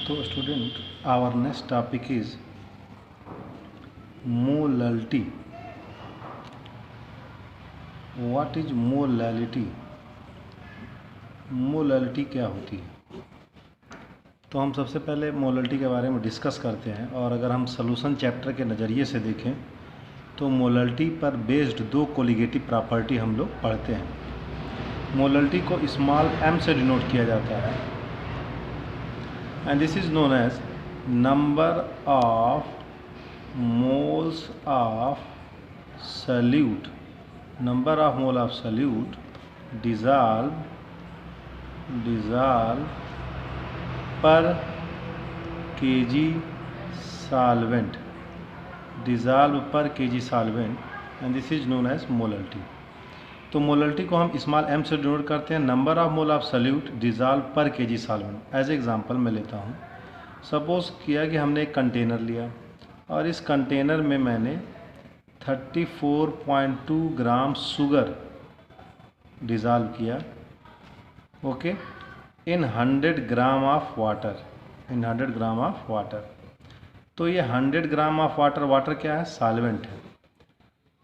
So student, our next topic is molality. What is molality? Molality क्या होती है? तो हम सबसे पहले मोलैलिटी के बारे में डिस्कस करते हैं, और अगर हम सॉल्यूशन चैप्टर के नज़रिए से देखें तो मोलैलिटी पर बेस्ड दो कोलिगेटिव प्रॉपर्टी हम लोग पढ़ते हैं। मोलैलिटी को स्मॉल m से डिनोट किया जाता है, and this is known as number of moles of solute, number of mole of solute dissolve पर केजी सॉल्वेंट, डिजॉल्व पर KG solvent, and this is known as molality. तो molality को हम small m से denote करते हैं, number of mole of solute dissolve पर KG solvent. As example मैं लेता हूँ, सपोज किया कि हमने एक कंटेनर लिया और इस कंटेनर में मैंने 34.2 ग्राम शुगर डिजॉल्व किया, okay, in 100 gram of water, in 100 gram of water. तो ये 100 ग्राम ऑफ वाटर, वाटर क्या है? सॉल्वेंट है।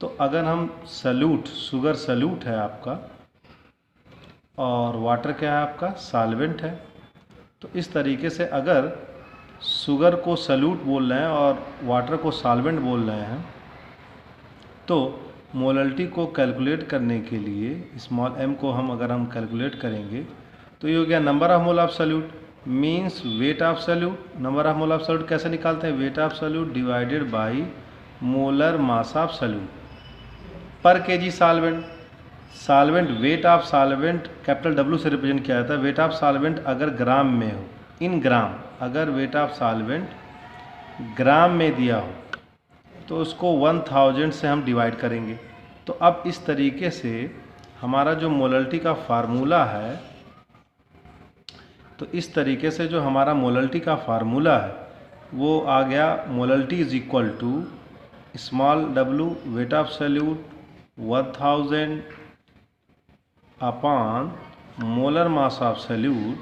तो अगर हम सॉल्यूट, शुगर सॉल्यूट है आपका और वाटर क्या है आपका? सॉल्वेंट है। तो इस तरीके से अगर शुगर को सॉल्यूट बोल रहे हैं और वाटर को सॉल्वेंट बोल रहे हैं, तो मोलैलिटी को कैलकुलेट करने के लिए स्मॉल m को अगर हम कैलकुलेट करेंगे तो ये हो गया number of mole of solute means weight of solute. Number of mole of solute कैसे निकालते हैं? Weight of solute divided by molar mass of solute पर KG solvent. Solvent, weight of solvent capital W से represent किया जाता है। Wait of solvent अगर ग्राम में हो, इन ग्राम, अगर वेट ऑफ सॉल्वेंट ग्राम में दिया हो तो उसको 1000 से हम डिवाइड करेंगे। तो अब इस तरीके से हमारा जो मोलैलिटी का फार्मूला है, तो इस तरीके से जो हमारा मोलैलिटी का फार्मूला है वो आ गया, molality is equal to small w weight of solute 1000 upon molar mass of solute,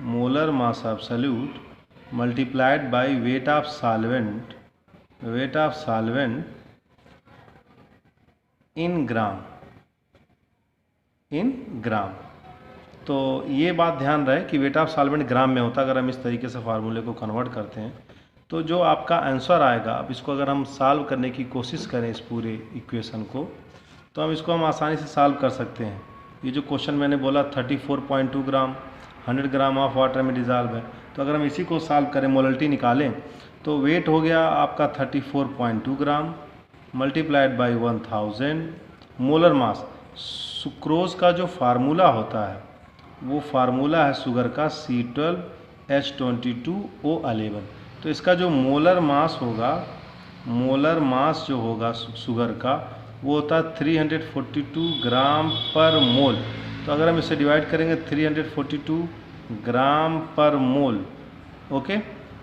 molar mass of solute multiplied by weight of solvent, weight of solvent in gram, in gram. तो ये बात ध्यान रहे कि वेट ऑफ सॉल्वेंट ग्राम में होता है। अगर हम इस तरीके से फार्मूले को कन्वर्ट करते हैं तो जो आपका आंसर आएगा, अब इसको अगर हम सॉल्व करने की कोशिश करें इस पूरे इक्वेशन को, तो हम आसानी से सॉल्व कर सकते हैं। ये जो क्वेश्चन मैंने बोला 34.2 ग्राम 100 ग्राम ऑफ वाटर में डिजॉल्व है, तो अगर हम इसी को सॉल्व करें, मोलैलिटी निकालें, तो वेट हो गया आपका 34.2 gram multiplied by 1000। Molar mass, sucrose का जो फार्मूला होता है वो फार्मूला है शुगर का C12H22O11। तो इसका जो मोलर मास होगा, मोलर मास जो होगा शुगर का, वो होता है 342 ग्राम पर मोल। तो अगर हम इसे डिवाइड करेंगे 342 ग्राम पर मोल, ओके,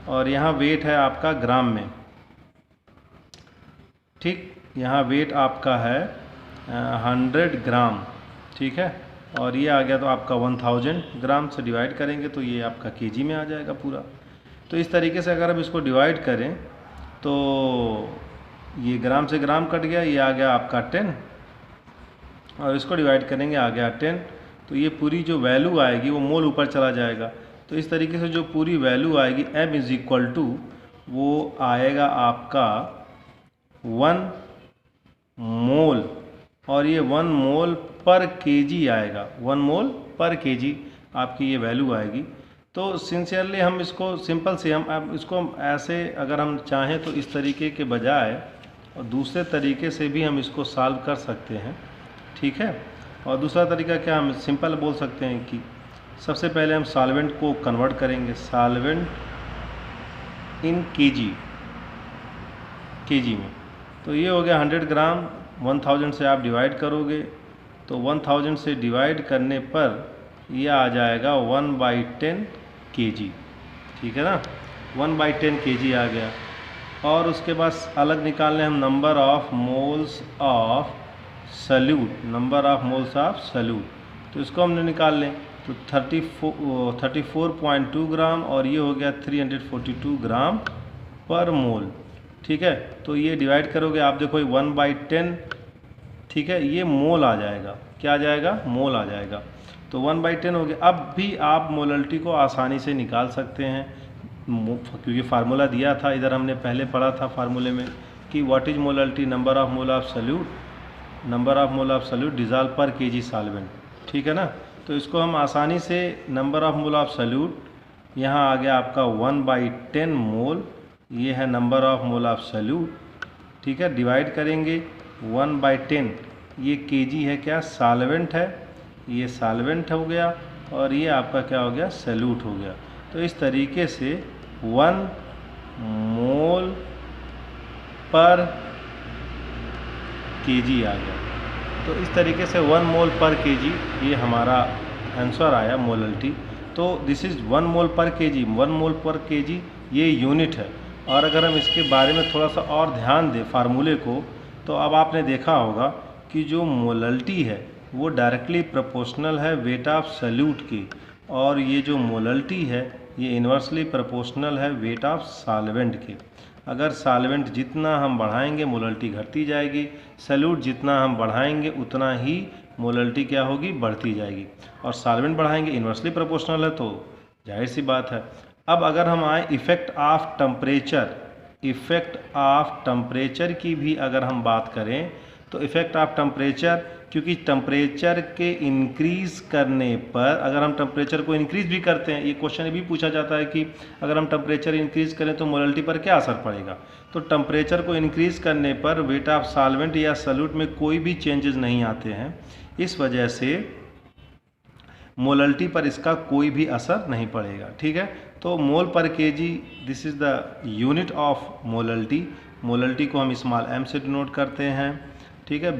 और यहाँ वेट है आपका ग्राम में, ठीक, यहाँ वेट आपका है 100 ग्राम, ठीक है, और ये आ गया तो आपका 1000 ग्राम से डिवाइड करेंगे तो ये आपका केजी में आ जाएगा पूरा। तो इस तरीके से अगर हम इसको डिवाइड करें तो ये ग्राम से ग्राम कट गया, ये आ गया आपका 10, और इसको डिवाइड करेंगे आ गया 10। तो ये पूरी जो वैल्यू आएगी वो मोल ऊपर चला जाएगा। तो इस तरीके से जो पूरी वैल्यू आएगी m इज इक्वल टू, वो आएगा आपका 1 मोल, और ये 1 मोल पर केजी आएगा, 1 मोल पर केजी आपकी ये वैल्यू आएगी। तो सिंसियरली हम इसको सिंपल से हम इसको ऐसे अगर हम चाहें तो इस तरीके के बजाय और दूसरे तरीके से भी हम इसको सॉल्व कर सकते हैं, ठीक है। और दूसरा तरीका क्या, हम सिंपल बोल सकते हैं कि सबसे पहले हम सॉल्वेंट को कन्वर्ट करेंगे, सॉल्वेंट इन केजी, केजी में। तो ये हो गया 100 ग्राम, 1000 से आप डिवाइड करोगे तो 1000 से डिवाइड करने पर यह आ जाएगा 1/10 केजी, ठीक है ना, 1/10 केजी आ गया। और उसके बाद अलग निकालने हम number of moles of solute, number of moles of solute, तो इसको हमने निकाल लें। तो 34.2 ग्राम और ये हो गया 342 ग्राम पर मोल। ठीक है, तो ये डिवाइड करोगे आप देखो 1/10, ठीक है, ये मोल आ जाएगा। क्या आ जाएगा? मोल आ जाएगा। तो 1/10 हो गया। अब भी आप मोलल्टी को आसानी से निकाल सकते हैं, क्योंकि फार्मूला दिया था इधर, हमने पहले पढ़ा था फार्मूले में कि what is molality, number of mole of solute dissolve पर केजी सॉल्वेंट। ठीक है ना, तो इसको हम आसानी से number of mole of solute, यहाँ आ गया आपका 1/10 मोल, ये है number of mole of solute. ठीक है, डिवाइड करेंगे 1/10, ये केजी है क्या? सॉल्वेंट है, ये सॉल्वेंट हो गया और ये आपका क्या हो गया? सॉल्यूट हो गया। तो इस तरीके से 1 मोल पर केजी आ गया। तो इस तरीके से 1 मोल पर केजी ये हमारा आंसर आया मोलल्टी। तो दिस इज़ 1 मोल पर केजी। 1 मोल पर केजी ये यूनिट है। और अगर हम इसके बारे में थोड़ा सा और ध्यान दें फार्मूले को, तो अब आपने देखा होगा कि जो मोलल्टी है वो डायरेक्टली प्रोपोर्शनल है वेट ऑफ सॉल्यूट की, और ये जो मोलल्टी है ये इन्वर्सली प्रोपोर्शनल है वेट ऑफ सॉल्वेंट के। अगर सॉल्वेंट जितना हम बढ़ाएंगे मोलल्टी घटती जाएगी, सॉल्यूट जितना हम बढ़ाएंगे उतना ही मोलल्टी क्या होगी? बढ़ती जाएगी। और सॉल्वेंट बढ़ाएंगे, इन्वर्सली प्रोपोर्शनल है तो जाहिर सी बात है। अब अगर हम आए इफ़ेक्ट ऑफ टेम्परेचर की भी अगर हम बात करें, तो इफ़ेक्ट ऑफ टेम्परेचर, क्योंकि टेम्परेचर के इंक्रीज़ करने पर अगर हम टेम्परेचर को इंक्रीज़ भी करते हैं, ये क्वेश्चन भी पूछा जाता है कि अगर हम टेम्परेचर इंक्रीज़ करें तो मोलल्टी पर क्या असर पड़ेगा। तो टेम्परेचर को इंक्रीज़ करने पर वेट ऑफ सॉल्वेंट या सॉल्यूट में कोई भी चेंजेस नहीं आते हैं, इस वजह से मोलल्टी पर इसका कोई भी असर नहीं पड़ेगा। ठीक है, तो मोल पर kg, this is the unit of molality. Molality को हम स्मॉल m से डिनोट करते हैं। ठीक है,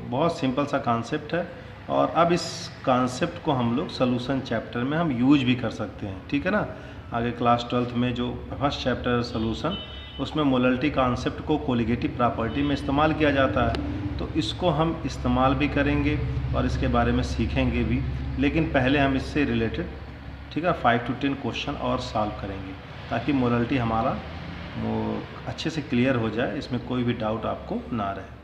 बहुत सिंपल सा कॉन्सेप्ट है। और अब इस कॉन्सेप्ट को हम लोग सोल्यूशन चैप्टर में हम यूज भी कर सकते हैं। ठीक है ना, आगे क्लास 12th में जो फर्स्ट चैप्टर सोल्यूशन, उसमें मोलल्टी कॉन्सेप्ट को कोलिगेटिव प्रॉपर्टी में इस्तेमाल किया जाता है, तो इसको हम इस्तेमाल भी करेंगे और इसके बारे में सीखेंगे भी। लेकिन पहले हम इससे रिलेटेड, ठीक है, 5 to 10 क्वेश्चन और सॉल्व करेंगे, ताकि मोलल्टी हमारा वो अच्छे से क्लियर हो जाए, इसमें कोई भी डाउट आपको ना रहे।